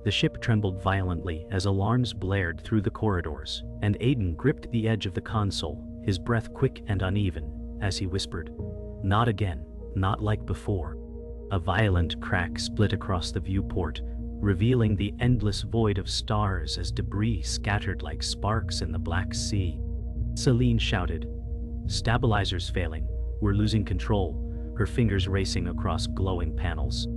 The ship trembled violently as alarms blared through the corridors, and Aiden gripped the edge of the console, his breath quick and uneven, as he whispered, "Not again, not like before." A violent crack split across the viewport, revealing the endless void of stars as debris scattered like sparks in the Black Sea. Selene shouted, "Stabilizers failing, we're losing control," her fingers racing across glowing panels.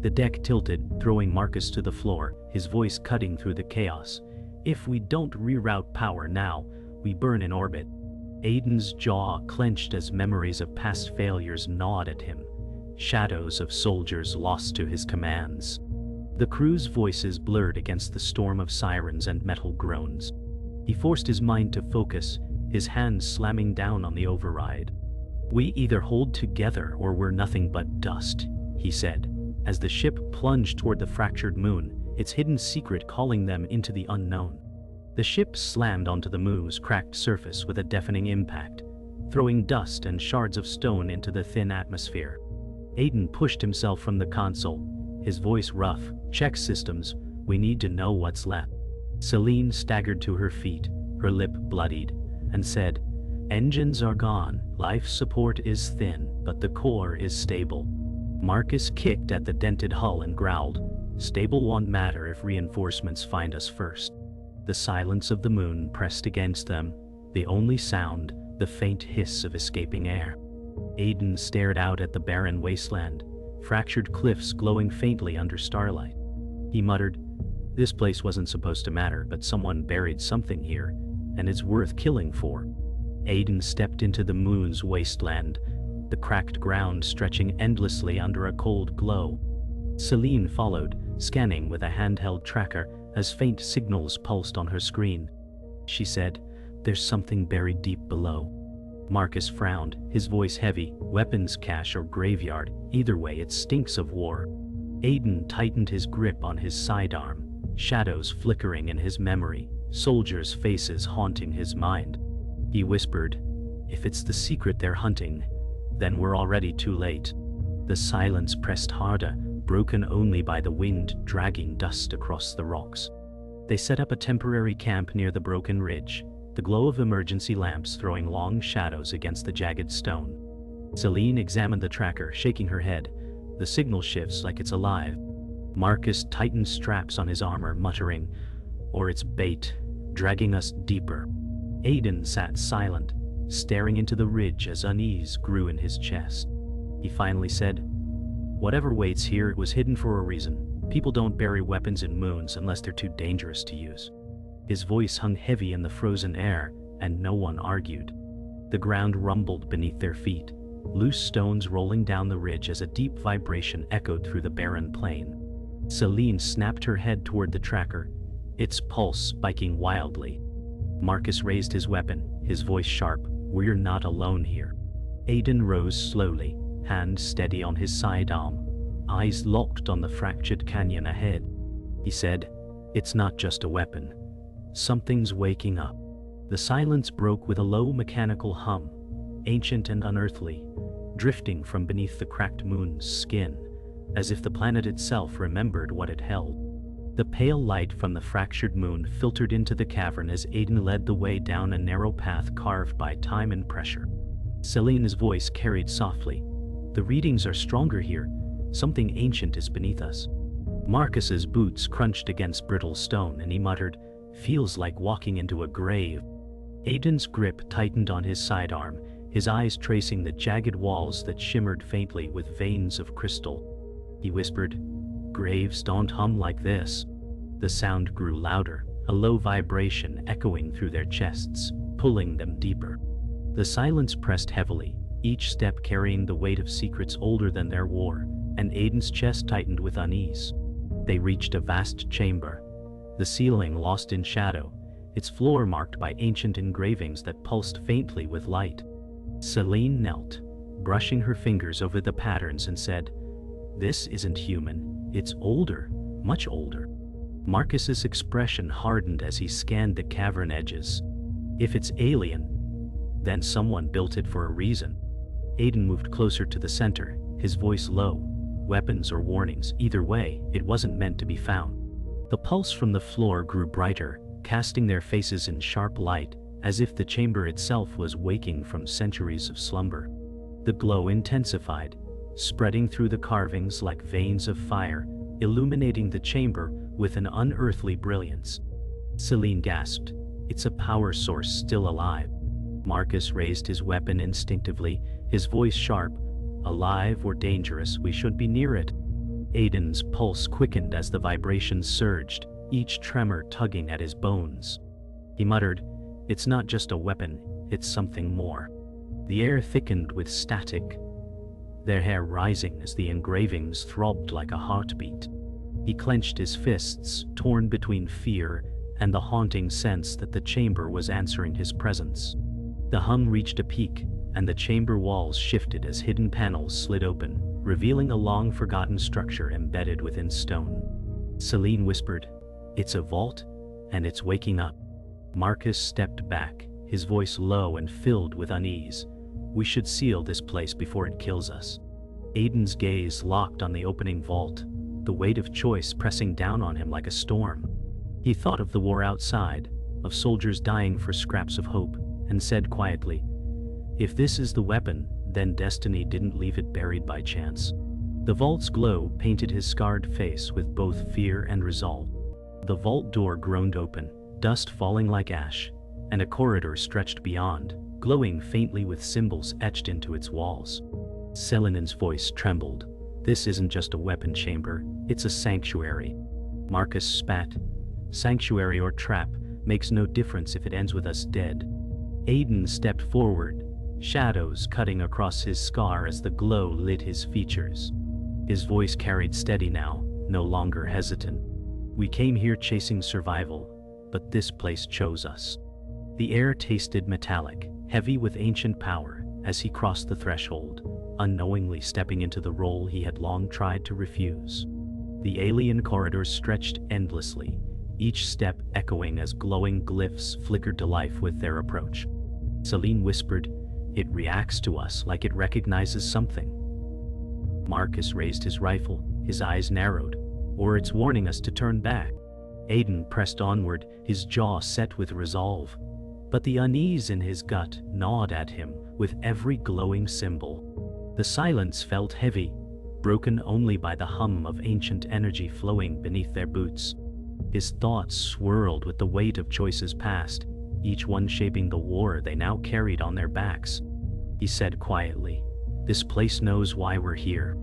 The deck tilted, throwing Marcus to the floor, his voice cutting through the chaos. "If we don't reroute power now, we burn in orbit." Aiden's jaw clenched as memories of past failures gnawed at him, shadows of soldiers lost to his commands. The crew's voices blurred against the storm of sirens and metal groans. He forced his mind to focus, his hands slamming down on the override. "We either hold together or we're nothing but dust," he said, as the ship plunged toward the fractured moon, its hidden secret calling them into the unknown. The ship slammed onto the moon's cracked surface with a deafening impact, throwing dust and shards of stone into the thin atmosphere. Aiden pushed himself from the console, his voice rough. "Check systems, we need to know what's left." Selene staggered to her feet, her lip bloodied, and said, "Engines are gone, life support is thin, but the core is stable." Marcus kicked at the dented hull and growled, "Stable won't matter if reinforcements find us first." The silence of the moon pressed against them, the only sound, the faint hiss of escaping air. Aiden stared out at the barren wasteland, fractured cliffs glowing faintly under starlight. He muttered, "This place wasn't supposed to matter, but someone buried something here, and it's worth killing for." Aiden stepped into the moon's wasteland, the cracked ground stretching endlessly under a cold glow. Selene followed, scanning with a handheld tracker as faint signals pulsed on her screen. She said, "There's something buried deep below." Marcus frowned, his voice heavy. "Weapons cache or graveyard, either way it stinks of war." Aiden tightened his grip on his sidearm, shadows flickering in his memory, soldiers' faces haunting his mind. He whispered, "If it's the secret they're hunting, then we're already too late." The silence pressed harder, broken only by the wind dragging dust across the rocks. They set up a temporary camp near the broken ridge, the glow of emergency lamps throwing long shadows against the jagged stone. Selene examined the tracker, shaking her head. The signal shifts like it's alive. Marcus tightened straps on his armor, muttering, "Or it's bait, dragging us deeper." Aiden sat silent, staring into the ridge as unease grew in his chest. He finally said, "Whatever waits here, it was hidden for a reason. People don't bury weapons in moons unless they're too dangerous to use." His voice hung heavy in the frozen air, and no one argued. The ground rumbled beneath their feet, loose stones rolling down the ridge as a deep vibration echoed through the barren plain. Selene snapped her head toward the tracker, its pulse spiking wildly. Marcus raised his weapon, his voice sharp, "We're not alone here." Aiden rose slowly, hand steady on his sidearm, eyes locked on the fractured canyon ahead. He said, "It's not just a weapon. Something's waking up." The silence broke with a low mechanical hum, ancient and unearthly, drifting from beneath the cracked moon's skin, as if the planet itself remembered what it held. The pale light from the fractured moon filtered into the cavern as Aiden led the way down a narrow path carved by time and pressure. Selene's voice carried softly, "The readings are stronger here. Something ancient is beneath us." Marcus's boots crunched against brittle stone and he muttered, "Feels like walking into a grave." Aiden's grip tightened on his sidearm, his eyes tracing the jagged walls that shimmered faintly with veins of crystal. He whispered, "Graves don't hum like this." The sound grew louder, a low vibration echoing through their chests, pulling them deeper. The silence pressed heavily, each step carrying the weight of secrets older than their war, and Aiden's chest tightened with unease. They reached a vast chamber, the ceiling lost in shadow, its floor marked by ancient engravings that pulsed faintly with light. Selene knelt, brushing her fingers over the patterns and said, "This isn't human, it's older, much older." Marcus's expression hardened as he scanned the cavern edges. If it's alien, then someone built it for a reason. Aiden moved closer to the center, his voice low. "Weapons or warnings, either way, it wasn't meant to be found." The pulse from the floor grew brighter, casting their faces in sharp light, as if the chamber itself was waking from centuries of slumber. The glow intensified, spreading through the carvings like veins of fire, illuminating the chamber with an unearthly brilliance. Selene gasped. "It's a power source still alive." Marcus raised his weapon instinctively, his voice sharp. "Alive or dangerous, we should be near it." Aiden's pulse quickened as the vibrations surged, each tremor tugging at his bones. He muttered, "It's not just a weapon, it's something more." The air thickened with static, their hair rising as the engravings throbbed like a heartbeat. He clenched his fists, torn between fear and the haunting sense that the chamber was answering his presence. The hum reached a peak, and the chamber walls shifted as hidden panels slid open, revealing a long-forgotten structure embedded within stone. Selene whispered, "It's a vault, and it's waking up." Marcus stepped back, his voice low and filled with unease. "We should seal this place before it kills us." Aiden's gaze locked on the opening vault, the weight of choice pressing down on him like a storm. He thought of the war outside, of soldiers dying for scraps of hope, and said quietly, "If this is the weapon, then destiny didn't leave it buried by chance." The vault's glow painted his scarred face with both fear and resolve. The vault door groaned open, dust falling like ash, and a corridor stretched beyond, glowing faintly with symbols etched into its walls. Selene's voice trembled. "This isn't just a weapon chamber, it's a sanctuary." Marcus spat. "Sanctuary or trap, makes no difference if it ends with us dead." Aiden stepped forward, shadows cutting across his scar as the glow lit his features. His voice carried steady now, no longer hesitant. "We came here chasing survival, but this place chose us." The air tasted metallic, heavy with ancient power, as he crossed the threshold, unknowingly stepping into the role he had long tried to refuse. The alien corridors stretched endlessly, each step echoing as glowing glyphs flickered to life with their approach. Selene whispered, "It reacts to us like it recognizes something." Marcus raised his rifle, his eyes narrowed. "Or it's warning us to turn back." Aiden pressed onward, his jaw set with resolve. But the unease in his gut gnawed at him with every glowing symbol. The silence felt heavy, broken only by the hum of ancient energy flowing beneath their boots. His thoughts swirled with the weight of choices past, each one shaping the war they now carried on their backs. He said quietly, "This place knows why we're here."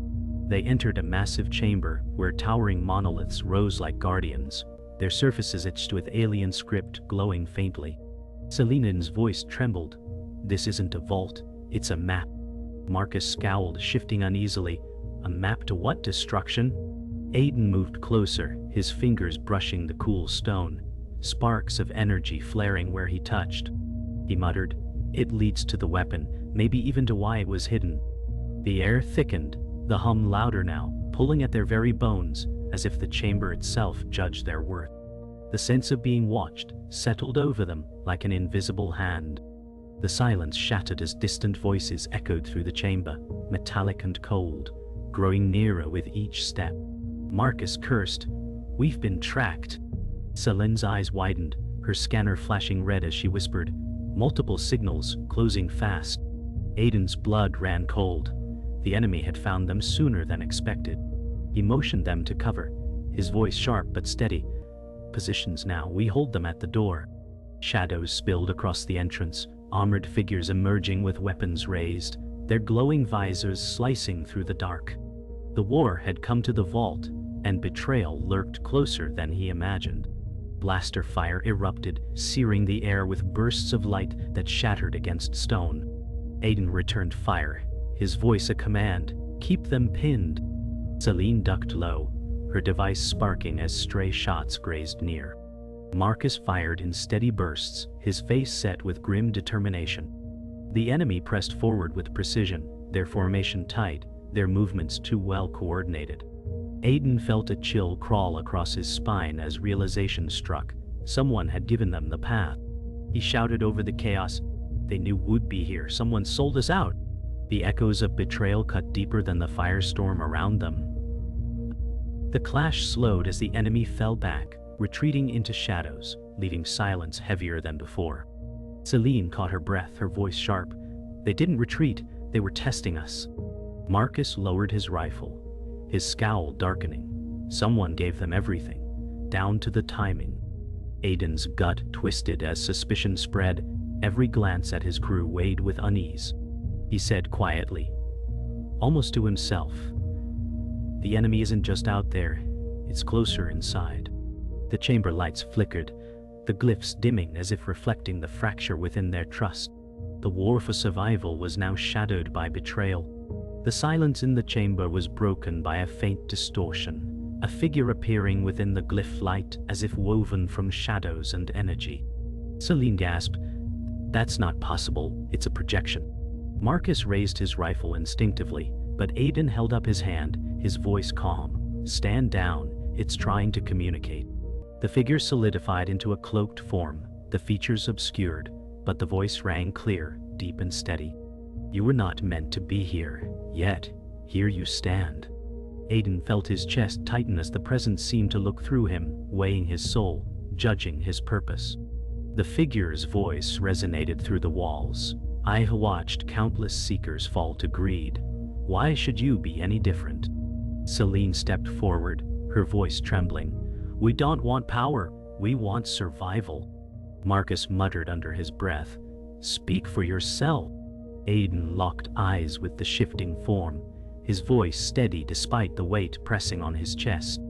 They entered a massive chamber where towering monoliths rose like guardians, their surfaces etched with alien script glowing faintly. Selene's voice trembled. "This isn't a vault, it's a map." Marcus scowled, shifting uneasily. "A map to what destruction?" Aiden moved closer, his fingers brushing the cool stone, sparks of energy flaring where he touched. He muttered, "It leads to the weapon, maybe even to why it was hidden." The air thickened, the hum louder now, pulling at their very bones, as if the chamber itself judged their worth. The sense of being watched settled over them like an invisible hand. The silence shattered as distant voices echoed through the chamber, metallic and cold, growing nearer with each step. Marcus cursed, "We've been tracked." Selene's eyes widened, her scanner flashing red as she whispered, "Multiple signals, closing fast." Aiden's blood ran cold. The enemy had found them sooner than expected. He motioned them to cover, his voice sharp but steady. "Positions now, we hold them at the door." Shadows spilled across the entrance, armored figures emerging with weapons raised, their glowing visors slicing through the dark. The war had come to the vault, and betrayal lurked closer than he imagined. Blaster fire erupted, searing the air with bursts of light that shattered against stone. Aiden returned fire, his voice a command, "Keep them pinned." Selene ducked low, her device sparking as stray shots grazed near. Marcus fired in steady bursts, his face set with grim determination. The enemy pressed forward with precision, their formation tight, their movements too well coordinated. Aiden felt a chill crawl across his spine as realization struck. Someone had given them the path. He shouted over the chaos, "They knew we'd be here, someone sold us out." The echoes of betrayal cut deeper than the firestorm around them. The clash slowed as the enemy fell back, retreating into shadows, leaving silence heavier than before. Selene caught her breath, her voice sharp. They didn't retreat, they were testing us. Marcus lowered his rifle, his scowl darkening. Someone gave them everything, down to the timing. Aiden's gut twisted as suspicion spread, every glance at his crew weighed with unease. He said quietly, almost to himself, "The enemy isn't just out there, it's closer inside." The chamber lights flickered, the glyphs dimming as if reflecting the fracture within their trust. The war for survival was now shadowed by betrayal. The silence in the chamber was broken by a faint distortion, a figure appearing within the glyph light as if woven from shadows and energy. Selene gasped, "That's not possible, it's a projection." Marcus raised his rifle instinctively, but Aiden held up his hand, his voice calm. "Stand down, it's trying to communicate." The figure solidified into a cloaked form, the features obscured, but the voice rang clear, deep and steady. "You were not meant to be here, yet here you stand." Aiden felt his chest tighten as the presence seemed to look through him, weighing his soul, judging his purpose. The figure's voice resonated through the walls. "I have watched countless seekers fall to greed. Why should you be any different?" Selene stepped forward, her voice trembling. "We don't want power, we want survival." Marcus muttered under his breath, "Speak for yourself." Aiden locked eyes with the shifting form, his voice steady despite the weight pressing on his chest.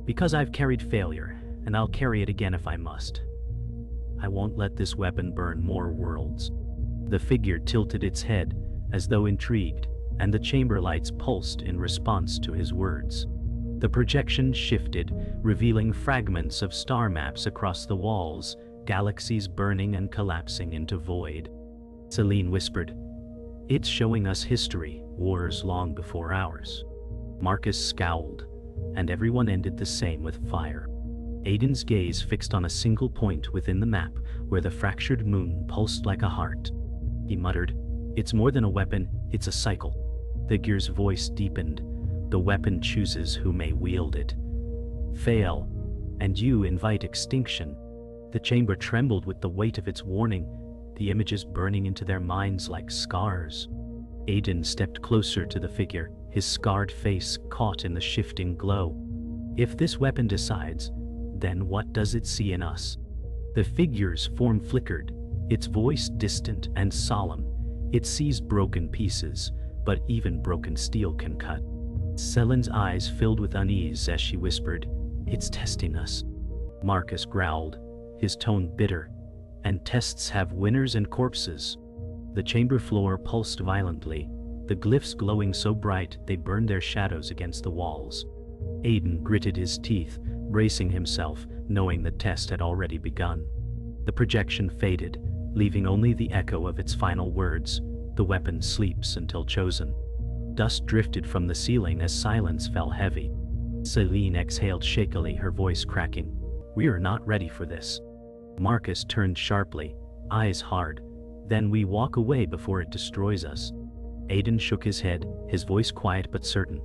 "Because I've carried failure, and I'll carry it again if I must. I won't let this weapon burn more worlds." The figure tilted its head, as though intrigued, and the chamber lights pulsed in response to his words. The projection shifted, revealing fragments of star maps across the walls, galaxies burning and collapsing into void. Selene whispered, "It's showing us history, wars long before ours." Marcus scowled, and everyone ended the same with fire. Aiden's gaze fixed on a single point within the map, where the fractured moon pulsed like a heart. He muttered, "It's more than a weapon, it's a cycle." The figure's voice deepened. "The weapon chooses who may wield it. Fail, and you invite extinction." The chamber trembled with the weight of its warning, the images burning into their minds like scars. Aiden stepped closer to the figure, his scarred face caught in the shifting glow. "If this weapon decides, then what does it see in us?" The figure's form flickered, its voice distant and solemn. "It sees broken pieces, but even broken steel can cut." Selene's eyes filled with unease as she whispered, "It's testing us." Marcus growled, his tone bitter, "And tests have winners and corpses." The chamber floor pulsed violently, the glyphs glowing so bright they burned their shadows against the walls. Aiden gritted his teeth, bracing himself, knowing the test had already begun. The projection faded, leaving only the echo of its final words, "The weapon sleeps until chosen." Dust drifted from the ceiling as silence fell heavy. Selene exhaled shakily, her voice cracking. "We are not ready for this." Marcus turned sharply, eyes hard. "Then we walk away before it destroys us." Aiden shook his head, his voice quiet but certain.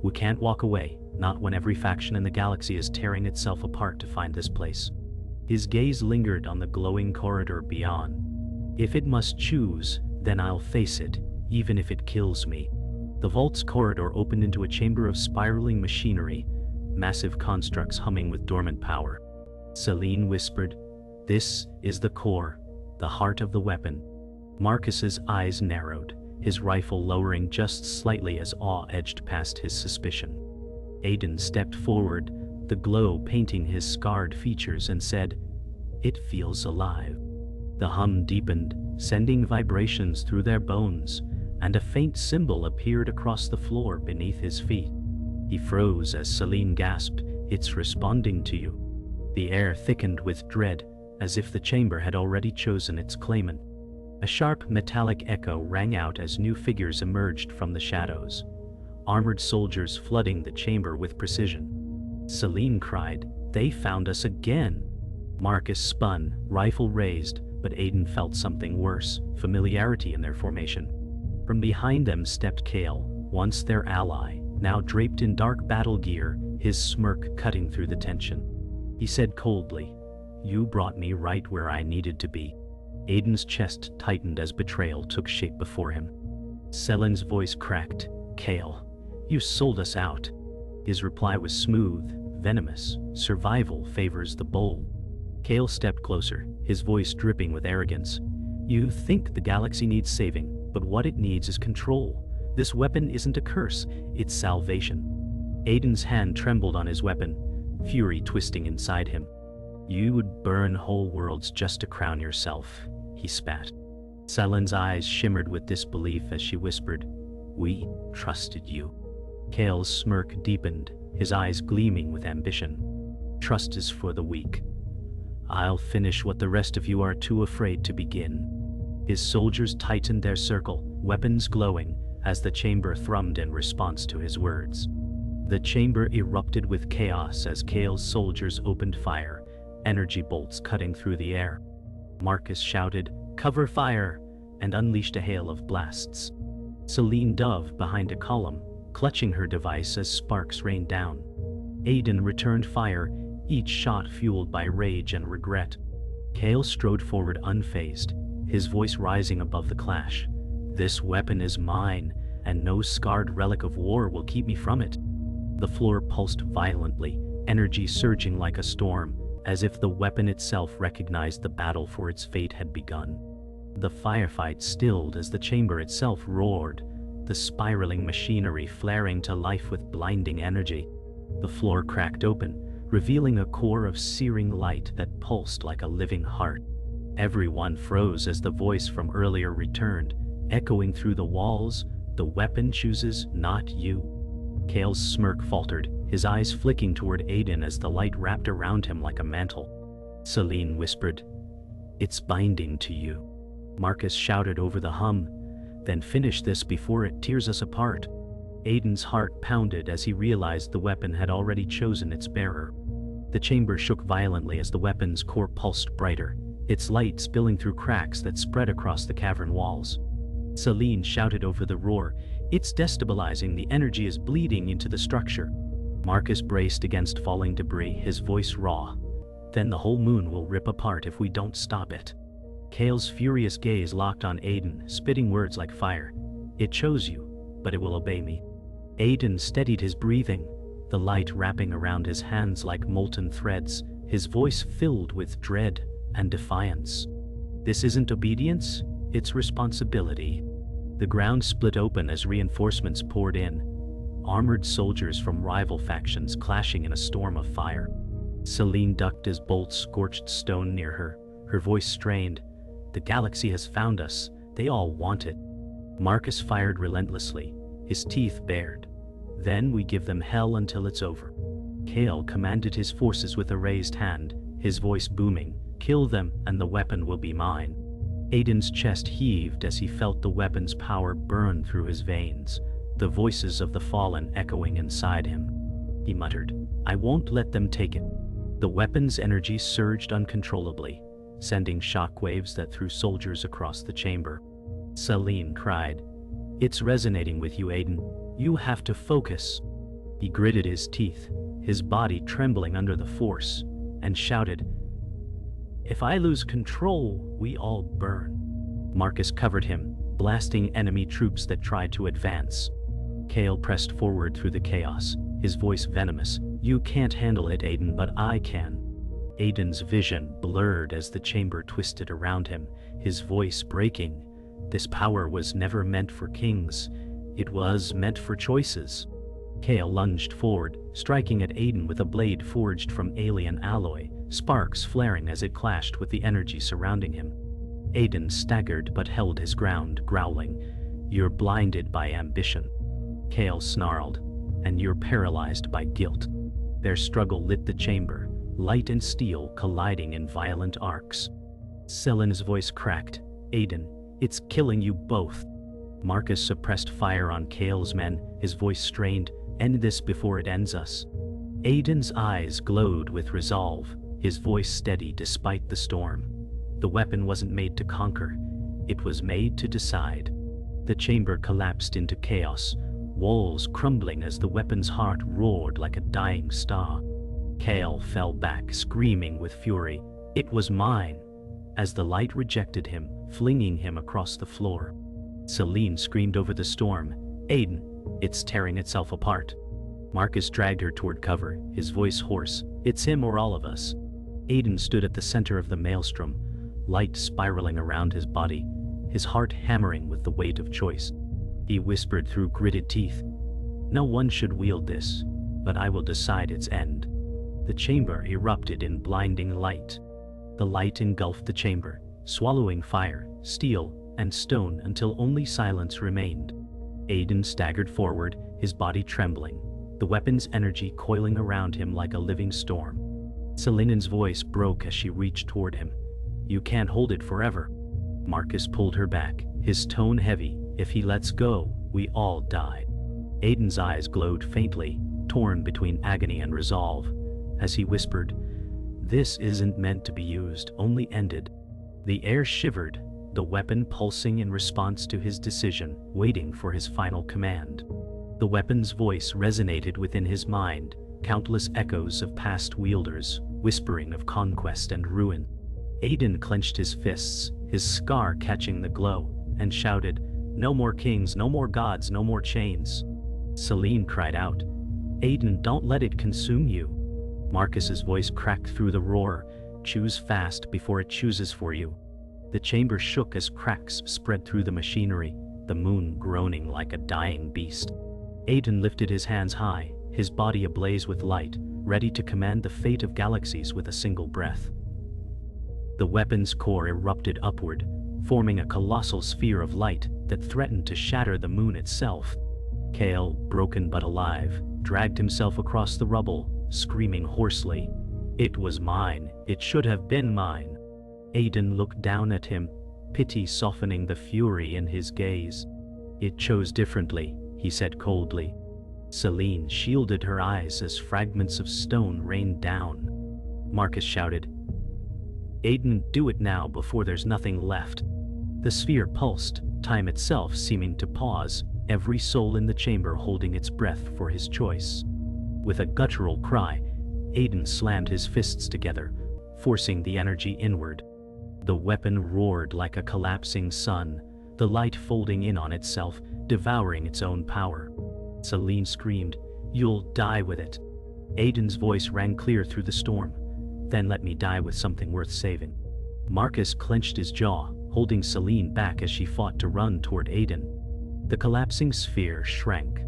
"We can't walk away, not when every faction in the galaxy is tearing itself apart to find this place." His gaze lingered on the glowing corridor beyond. "If it must choose, then I'll face it, even if it kills me." The vault's corridor opened into a chamber of spiraling machinery, massive constructs humming with dormant power. Selene whispered, "This is the core, the heart of the weapon." Marcus's eyes narrowed, his rifle lowering just slightly as awe edged past his suspicion. Aiden stepped forward, the glow painting his scarred features, and said, "It feels alive." The hum deepened, sending vibrations through their bones, and a faint symbol appeared across the floor beneath his feet. He froze as Selene gasped, "It's responding to you." The air thickened with dread, as if the chamber had already chosen its claimant. A sharp metallic echo rang out as new figures emerged from the shadows, armored soldiers flooding the chamber with precision. Selene cried, "They found us again!" Marcus spun, rifle raised, but Aiden felt something worse, familiarity in their formation. From behind them stepped Kale, once their ally, now draped in dark battle gear, his smirk cutting through the tension. He said coldly, "You brought me right where I needed to be." Aiden's chest tightened as betrayal took shape before him. Selene's voice cracked, "Kale, you sold us out." His reply was smooth, venomous. "Survival favors the bold." Kale stepped closer, his voice dripping with arrogance. "You think the galaxy needs saving, but what it needs is control. This weapon isn't a curse, it's salvation." Aiden's hand trembled on his weapon, fury twisting inside him. "You would burn whole worlds just to crown yourself," he spat. Selene's eyes shimmered with disbelief as she whispered, "We trusted you." Kale's smirk deepened, his eyes gleaming with ambition. "Trust is for the weak. I'll finish what the rest of you are too afraid to begin." His soldiers tightened their circle, weapons glowing, as the chamber thrummed in response to his words. The chamber erupted with chaos as Kale's soldiers opened fire, energy bolts cutting through the air. Marcus shouted, "Cover fire!" and unleashed a hail of blasts. Selene dove behind a column, clutching her device as sparks rained down. Aiden returned fire, each shot fueled by rage and regret. Kale strode forward unfazed, his voice rising above the clash. "This weapon is mine, and no scarred relic of war will keep me from it." The floor pulsed violently, energy surging like a storm, as if the weapon itself recognized the battle for its fate had begun. The firefight stilled as the chamber itself roared, the spiraling machinery flaring to life with blinding energy. The floor cracked open, revealing a core of searing light that pulsed like a living heart. Everyone froze as the voice from earlier returned, echoing through the walls, "The weapon chooses, not you." Kale's smirk faltered, his eyes flicking toward Aiden as the light wrapped around him like a mantle. Selene whispered, "It's binding to you." Marcus shouted over the hum, "Then finish this before it tears us apart." Aiden's heart pounded as he realized the weapon had already chosen its bearer. The chamber shook violently as the weapon's core pulsed brighter, its light spilling through cracks that spread across the cavern walls. Selene shouted over the roar, "It's destabilizing, the energy is bleeding into the structure." Marcus braced against falling debris, his voice raw. "Then the whole moon will rip apart if we don't stop it." Kale's furious gaze locked on Aiden, spitting words like fire. "It chose you, but it will obey me." Aiden steadied his breathing, the light wrapping around his hands like molten threads, his voice filled with dread and defiance. "This isn't obedience, it's responsibility." The ground split open as reinforcements poured in, armored soldiers from rival factions clashing in a storm of fire. Selene ducked as bolts scorched stone near her, her voice strained. "The galaxy has found us, they all want it." Marcus fired relentlessly, his teeth bared. "Then we give them hell until it's over." Kale commanded his forces with a raised hand, his voice booming, "Kill them and the weapon will be mine." Aiden's chest heaved as he felt the weapon's power burn through his veins, the voices of the fallen echoing inside him. He muttered, "I won't let them take it." The weapon's energy surged uncontrollably, sending shockwaves that threw soldiers across the chamber. Selene cried, "It's resonating with you, Aiden. You have to focus." He gritted his teeth, his body trembling under the force, and shouted, "If I lose control, we all burn." Marcus covered him, blasting enemy troops that tried to advance. Kale pressed forward through the chaos, his voice venomous. "You can't handle it, Aiden, but I can." Aiden's vision blurred as the chamber twisted around him, his voice breaking. This power was never meant for kings. It was meant for choices. Kale lunged forward, striking at Aiden with a blade forged from alien alloy, sparks flaring as it clashed with the energy surrounding him. Aiden staggered but held his ground, growling, "You're blinded by ambition." Kale snarled, "And you're paralyzed by guilt." Their struggle lit the chamber, light and steel colliding in violent arcs. Selene's voice cracked, "Aiden, it's killing you both." Marcus suppressed fire on Kale's men, his voice strained, "End this before it ends us." Aiden's eyes glowed with resolve, his voice steady despite the storm. The weapon wasn't made to conquer, it was made to decide. The chamber collapsed into chaos, walls crumbling as the weapon's heart roared like a dying star. Kale fell back, screaming with fury. It was mine, as the light rejected him, flinging him across the floor. Selene screamed over the storm, "Aiden, it's tearing itself apart." Marcus dragged her toward cover, his voice hoarse. "It's him or all of us." Aiden stood at the center of the maelstrom, light spiraling around his body, his heart hammering with the weight of choice. He whispered through gritted teeth, "No one should wield this, but I will decide its end." The chamber erupted in blinding light. The light engulfed the chamber, swallowing fire, steel, and stone until only silence remained. Aiden staggered forward, his body trembling, the weapon's energy coiling around him like a living storm. Selene's voice broke as she reached toward him. "You can't hold it forever." Marcus pulled her back, his tone heavy. "If he lets go, we all die." Aiden's eyes glowed faintly, torn between agony and resolve, as he whispered, "This isn't meant to be used, only ended." The air shivered, the weapon pulsing in response to his decision, waiting for his final command. The weapon's voice resonated within his mind, countless echoes of past wielders, whispering of conquest and ruin. Aiden clenched his fists, his scar catching the glow, and shouted, "No more kings, no more gods, no more chains." Selene cried out, "Aiden, don't let it consume you." Marcus's voice cracked through the roar, "Choose fast before it chooses for you." The chamber shook as cracks spread through the machinery, the moon groaning like a dying beast. Aiden lifted his hands high, his body ablaze with light, ready to command the fate of galaxies with a single breath. The weapon's core erupted upward, forming a colossal sphere of light that threatened to shatter the moon itself. Kale, broken but alive, dragged himself across the rubble, screaming hoarsely, "It was mine, it should have been mine." Aiden looked down at him, pity softening the fury in his gaze. "It chose differently," he said coldly. Selene shielded her eyes as fragments of stone rained down. Marcus shouted, "Aiden, do it now before there's nothing left." The sphere pulsed, time itself seeming to pause, every soul in the chamber holding its breath for his choice. With a guttural cry, Aiden slammed his fists together, forcing the energy inward. The weapon roared like a collapsing sun, the light folding in on itself, devouring its own power. Selene screamed, "You'll die with it." Aiden's voice rang clear through the storm. "Then let me die with something worth saving." Marcus clenched his jaw, holding Selene back as she fought to run toward Aiden. The collapsing sphere shrank,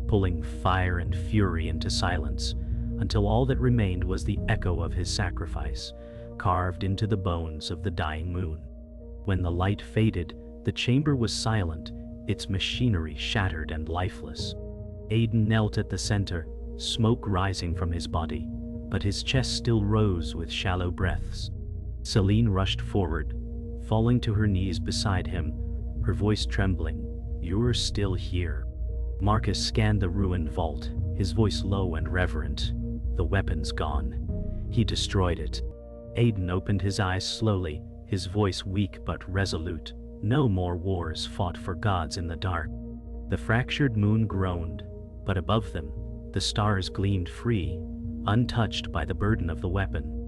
pulling fire and fury into silence, until all that remained was the echo of his sacrifice, carved into the bones of the dying moon. When the light faded, the chamber was silent, its machinery shattered and lifeless. Aiden knelt at the center, smoke rising from his body, but his chest still rose with shallow breaths. Selene rushed forward, falling to her knees beside him, her voice trembling, "You're still here." Marcus scanned the ruined vault, his voice low and reverent. "The weapon's gone. He destroyed it." Aiden opened his eyes slowly, his voice weak but resolute. "No more wars fought for gods in the dark." The fractured moon groaned, but above them, the stars gleamed free, untouched by the burden of the weapon.